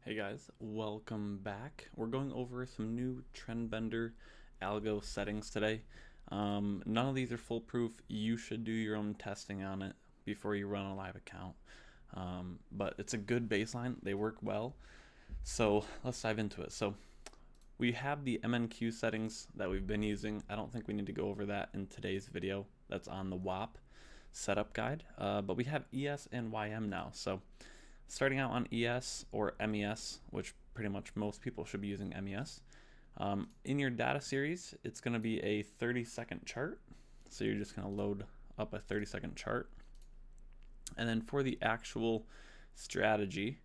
Hey guys, welcome back. We're going over some new TrendBender algo settings today. None of these are foolproof. You should do your own testing on it before you run a live account. But it's a good baseline. They work well. So let's dive into it. So we have the MNQ settings that we've been using. I don't think we need to go over that in today's video. That's on the WAP setup guide. But we have ES and YM now. So starting out on ES or MES, which pretty much most people should be using MES. In your data series, it's going to be a 30-second chart. So you're just going to load up a 30-second chart. And then for the actual strategy,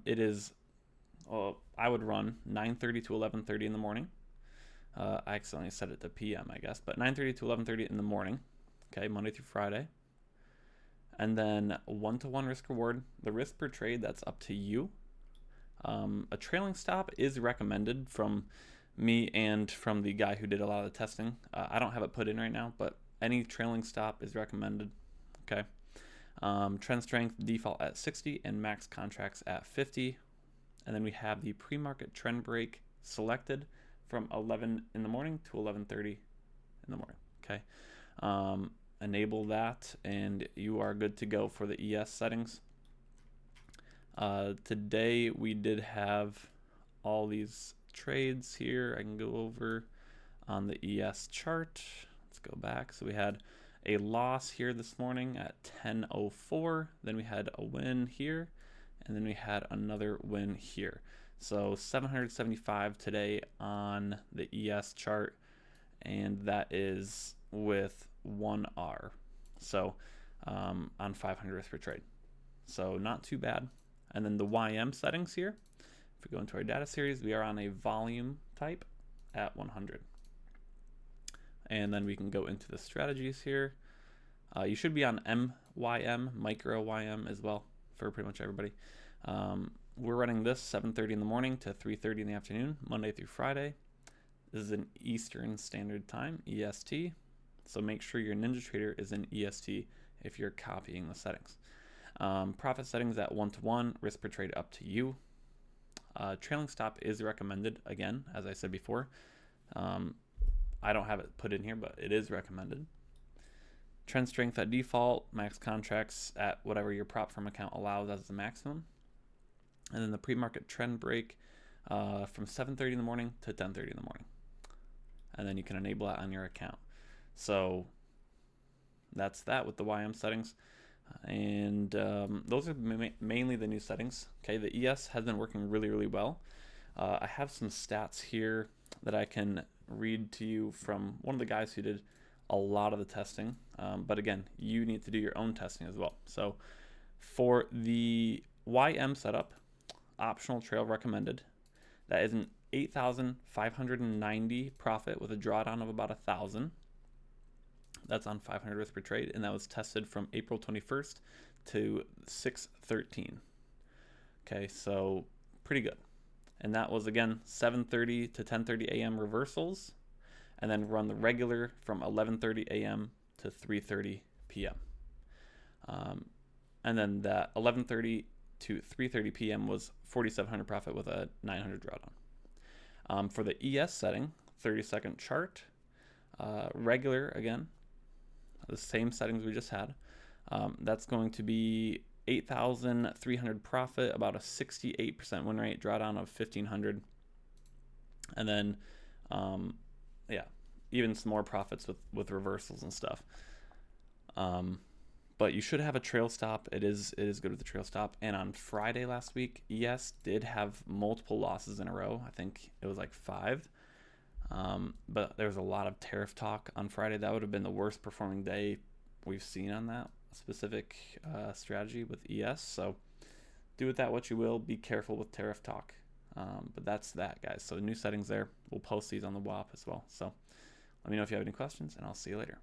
it is, I would run 9:30 to 11:30 in the morning. I accidentally set it to PM, I guess, but 9:30 to 11:30 in the morning, okay, Monday through Friday. And then 1-to-1 risk reward. The risk per trade, that's up to you. A trailing stop is recommended from me and from the guy who did a lot of the testing. I don't have it put in right now, but any trailing stop is recommended. Okay. Trend strength default at 60 and max contracts at 50. And then we have the pre-market trend break selected from 11 in the morning to 11:30 in the morning. Okay. Enable that and you are good to go for the ES settings. Today we did have all these trades here. I can go over on the ES chart. Let's go back. So we had a loss here this morning at 10:04. Then we had a win here, and then we had another win here. So 775 today on the ES chart, and that is with 1R. So on 500 risk per trade. So not too bad. And then the YM settings here, if we go into our data series, we are on a volume type at 100. And then we can go into the strategies here. You should be on MYM, micro YM as well for pretty much everybody. We're running this 7:30 in the morning to 3:30 in the afternoon, Monday through Friday. This is an Eastern Standard Time, EST. So make sure your NinjaTrader is in EST if you're copying the settings. Profit settings at 1-to-1, risk per trade up to you. Trailing stop is recommended, again, as I said before. I don't have it put in here, but it is recommended. Trend strength at default, max contracts at whatever your prop firm account allows as the maximum. And then the pre-market trend break from 7:30 in the morning to 10:30 in the morning. And then you can enable that on your account. So that's that with the YM settings. And those are mainly the new settings. Okay, the ES has been working really, really well. I have some stats here that I can read to you from one of the guys who did a lot of the testing. But again, you need to do your own testing as well. So for the YM setup, optional trail recommended. That is an 8,590 profit with a drawdown of about 1,000. That's on 500 risk per trade, and that was tested from April 21st to 6/13. Okay, so pretty good. And that was, again, 7:30 to 10:30 a.m. reversals, and then run the regular from 11:30 a.m. to 3:30 p.m. And then that 11:30 to 3:30 p.m. was 4,700 profit with a 900 drawdown. For the ES setting, 30-second chart, regular again, the same settings we just had. That's going to be 8,300 profit, about a 68% win rate, drawdown of 1,500. And then, yeah, even some more profits with reversals and stuff. But you should have a trail stop. It is good with the trail stop. And on Friday last week, ES did have multiple losses in a row. I think it was like 5. But there was a lot of tariff talk on Friday. That would have been the worst performing day we've seen on that specific strategy with ES. So do with that what you will. Be careful with tariff talk. But that's that, guys. So new settings there. We'll post these on the WAP as well. So let me know if you have any questions, and I'll see you later.